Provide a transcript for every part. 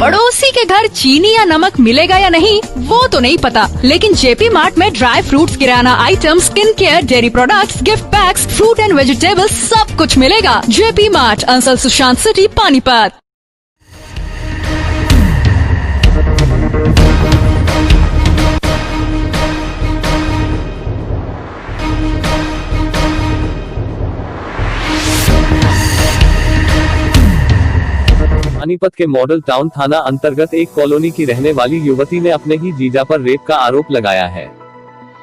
पड़ोसी के घर चीनी या नमक मिलेगा या नहीं वो तो नहीं पता, लेकिन जेपी मार्ट में dry fruits, kirana item, skin care, dairy products, gift PACS, fruit and vegetables सब कुछ मिलेगा। JP mart, Ansal Sushant city, Panipat. Panipat के मॉडल टाउन थाना अंतर्गत एक कॉलोनी की रहने वाली युवती ने अपने ही जीजा पर रेप का आरोप लगाया है।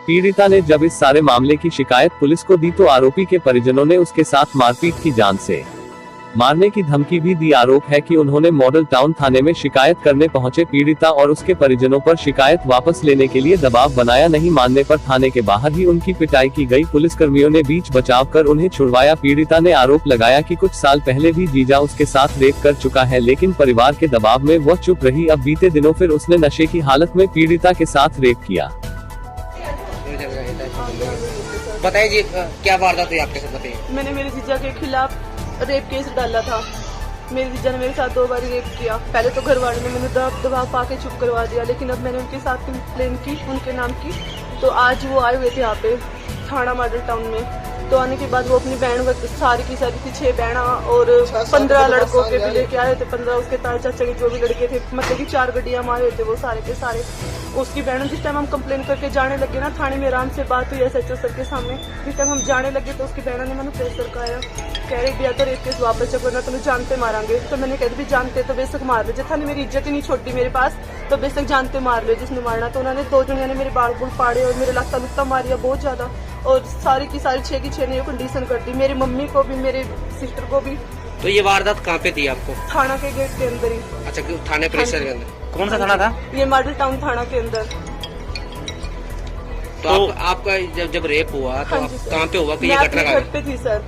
पीड़िता ने जब इस सारे मामले की शिकायत पुलिस को दी तो आरोपी के परिजनों ने उसके साथ मारपीट की, जान से मारने की धमकी भी दी। आरोप है कि उन्होंने मॉडल टाउन थाने में शिकायत करने पहुंचे पीड़िता और उसके परिजनों पर शिकायत वापस लेने के लिए दबाव बनाया। नहीं मानने पर थाने के बाहर ही उनकी पिटाई की गई। पुलिसकर्मियों ने बीच बचाव कर उन्हें छुड़वाया। पीड़िता ने आरोप लगाया कि कुछ साल पहले भी जीजा उसके साथ रेप कर चुका है, लेकिन परिवार के दबाव में वह चुप रही। अब बीते दिनों फिर उसने नशे की हालत में पीड़िता के साथ रेप किया। बताइए जी, क्या वारदात हुई आपके साथ, बताइए। मैंने मेरे जीजा के खिलाफ रेप केस डाला था। मेरे जीजा ने मेरे साथ 2 बार रेप किया। पहले तो घर वालों ने मैंने दबाव पाके चुप करवा दिया, लेकिन अब मैंने उनके साथ कंप्लेन की, उनके नाम की। तो आज वो आए हुए थे यहाँ पे थाना मॉडल टाउन में। तो आने के बाद वो अपनी बहन सारी की 6 बहना और 15 लड़कों के भी लेके आए थे। 15 उसके ताए चाचा के जो भी लड़के थे, मतलब कि 4 गड्डियां मारे हुए थे वो सारे के सारे। उसकी बहनों जिस टाइम हम कंप्लेन करके जाने लगे ना थाने में, आराम से बात हुई SHO सर के सामने। जिस टाइम हम जाने लगे तो उसकी बहनों ने मैंने प्रेशर कराया, कह रही दिया तो रेप केस वापस चको ना तुम्हें जानते मारेंगे। तो मैंने कह दी जानते तो बेशक मार लो, जितना ने मेरी इज्जत ही नहीं छोड़ी मेरे पास, तो बेशक जानते मार लो जिसने मारना। तो उन्होंने 2 जने ने मेरे बाल बुल फाड़े और मेरे लत्ता लुत्ता मारिया बहुत ज्यादा, और सारी की सारी 6 की 6 ने कंडीशन कर दी, मेरी मम्मी को भी मेरे सिस्टर को भी। तो ये वारदात कहाँ पे थी आपको? थाना के गेट के अंदर ही। अच्छा, थाने परिसर के अंदर? कौन सा थाना था ये? मॉडल टाउन थाना के अंदर। तो आपका जब रेप हुआ तो आप कहाँ पे हुआ कि ये घटना घर पे थी सर।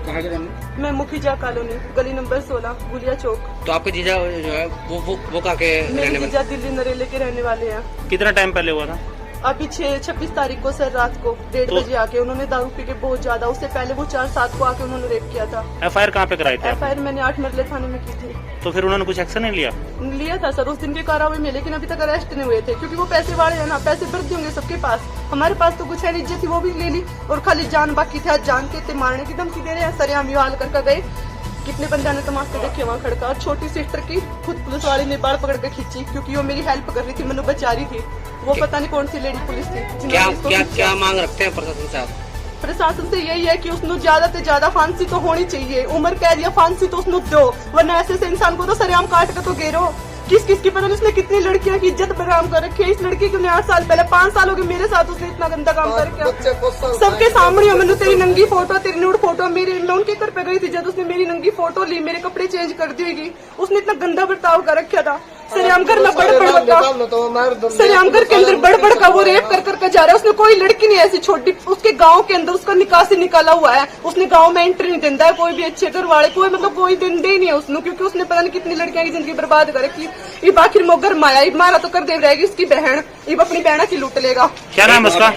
कहाँ के रहने? मैं मुखिजा कॉलोनी, गली नंबर 16, गुलिया चौक। तो आपके जीजा जो है वो कहाँ के रहने वाले? जीजा दिल्ली नरेले के रहने वाले हैं। कितना टाइम पहले हुआ था? अभी 26 तारीख को सर रात को 1:30 बजे आके उन्होंने दारू पी के बहुत ज्यादा, उससे पहले वो 4-7 को आके उन्होंने रेप किया था। FIR कहाँ पे कराई थी? FIR मैंने 8 मरले थाने में की थी। तो फिर उन्होंने कुछ एक्शन नहीं लिया था सर उस दिन के कार्रवाई में, लेकिन अभी तक अरेस्ट नहीं हुए थे, क्योंकि वो पैसे वाले हैं ना, पैसे भर देंगे सबके पास। हमारे पास तो कुछ है, इज्जत थी वो भी ले ली, और खाली जान बाकी थी। आज जान के मारने की धमकी दे रहे हैं सर। हम हाल करके गए, कितने बंदे ने तमाशे देखे वहाँ खड़का। और छोटी सिस्टर की खुद पुलिस वाले ने बाल पकड़ के खींची, क्योंकि वो मेरी हेल्प कर रही थी, मैंने बचा रही थी। वो पता नहीं कौन सी लेडी पुलिस थी। क्या मांग रखते हैं प्रशासन से आप? प्रशासन से यही है कि उसने ज्यादा से ज्यादा फांसी तो होनी चाहिए, उम्र कैद या फांसी तो उसने दो, वरना ऐसे इंसान को तो सरेआम काट कर तो घेरो। किस की पता नहीं उसने कितनी लड़कियों की इज्जत बदनाम कर रखी है। इस लड़की को 8 साल पहले 5 साल हो गए मेरे साथ, उसने इतना गंदा काम कर रखा सबके सामने। मैंने तेरी नंगी फोटो, तेरी न्यूड फोटो, मेरी मैं उनके घर पे गई थी जब उसने मेरी नंगी फोटो ली, मेरे कपड़े चेंज कर दी। उसने इतना गंदा बर्ताव कर रखा था। सरेआम घर में सरेआम घर के अंदर बड़ का वो रेप कर जा रहा है। उसने कोई लड़की नहीं ऐसी छोटी, उसके गांव के अंदर उसका निकासी निकाला हुआ है। उसने गांव में एंट्री नहीं देता है कोई भी अच्छे घर वाले, कोई मतलब कोई दिन ही नहीं है उसने, क्योंकि उसने पता नहीं कितनी लड़कियों की जिंदगी बर्बाद कर रखी। ये आखिर मोगर माया मारा तो कर दे रहेगी उसकी बहन, ये अपनी बहना की लूट लेगा। क्या नाम है उसका?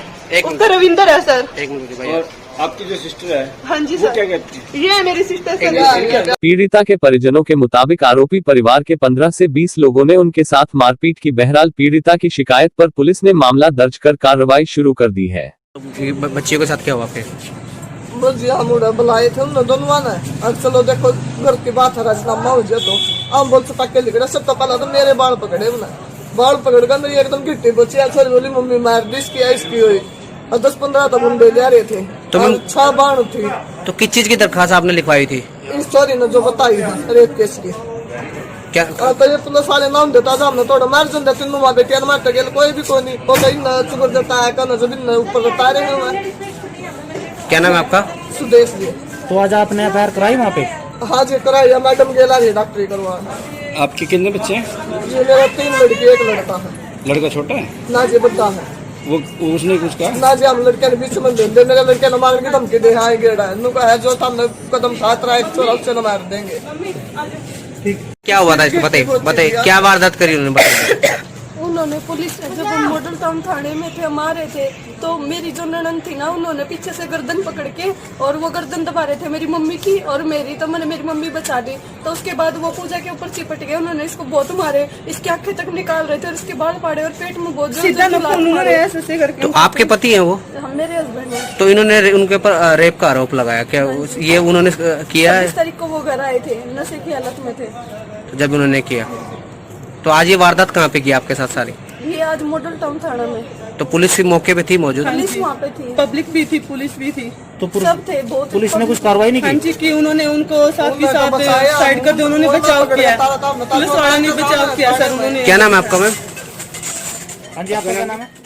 उसका रविंदर है सर। एक मिनट भाई। आपकी जो सिस्टर है? हाँ जी सर। क्या कहती है? ये है मेरी सिस्टर सर। पीड़िता के परिजनों के मुताबिक आरोपी परिवार के 15 से 20 लोगों ने उनके साथ मारपीट की। बहरहाल पीड़िता की शिकायत पर पुलिस ने मामला दर्ज कर कार्रवाई शुरू कर दी है। बच्चियों के साथ क्या हुआ फिर? बुलाए थे उन्होंने दोनों ने, चलो देखो घर की बात है, राजनामा हो जाए तो हम बोल से पक्के लिख रहे। सब तो पहला तो मेरे बाल पकड़े, उन्हें बाल पकड़ कर मेरी एकदम गिट्टी बची। छोरी बोली मम्मी मार दी इसकी हुई, और 10-15 तो मुंडे ले रहे थे, तो 6 बाण थी। तो किस चीज की दरखास्त आपने लिखवाई थी? इस चोरी ने जो बताई थी रेप केस की। क्या तो ये पुलिस वाले नाम देता था, हमने थोड़ा मार जन तीनों माँ बेटिया मारते गए, कोई भी कोई नहीं वो कहीं न चुकर देता है कहना जो दिन ऊपर उतारेंगे मैं। क्या नाम है आपका? सुदेश जी। तो आज आपने FIR कराई वहाँ पे? हाँ जी कराई, मैडम गेला जी डॉक्टरी करवा। आपके कितने बच्चे हैं? जी मेरा 3 लड़की 1 लड़का है। लड़का छोटा है? ना जी बड़ा है। वो उसने कुछ कहा? ना जी हम लड़के ने बीच में दे मेरे लड़के ने मार की धमकी दे, हाँ गेड़ा है नुका है जो सामने कदम साथ रहा है चोरा उससे न मार देंगे। क्या हुआ था इसको बताइए क्या वारदात करी उन्होंने? उन्होंने पुलिस जब हम मॉडल टाउन थाने में थे हमारे थे तो मेरी जो ननद थी ना उन्होंने पीछे से गर्दन पकड़ के और वो गर्दन दबा रहे थे मेरी मम्मी की और मेरी, तो मैंने मेरी मम्मी बचा दी। तो उसके बाद वो पूजा के ऊपर चिपट गए, उन्होंने इसको बहुत मारे, इसकी आंखें तक निकाल रहे थे और इसके बाल फाड़े और पेट में बहुत ऐसे करके। तो आपके पति हैं वो? हम मेरे हस्बैंड हैं। तो इन्होंने उनके ऊपर रेप का आरोप लगाया, क्या ये उन्होंने किया है? 26 तारीख को वो घर आए थे, नशे की हालत में थे जब उन्होंने किया, तो आज ये वारदात कहाँ पे की आपके साथ सारी? ये आज मॉडल टाउन थाना में। तो पुलिस भी मौके पे थी मौजूद? पुलिस वहाँ पे थी, पब्लिक भी थी, पुलिस भी थी, तो सब थे। बहुत पुलिस ने कुछ कार्रवाई नहीं की? की उन्होंने उनको साथ ही साथ साइड कर दिया, उन्होंने बचाव किया, पुलिस वाला ने बचाव किया सर उन्होंने। क्या नाम है आपका मैम? हाँ जी, आपका क्या नाम है?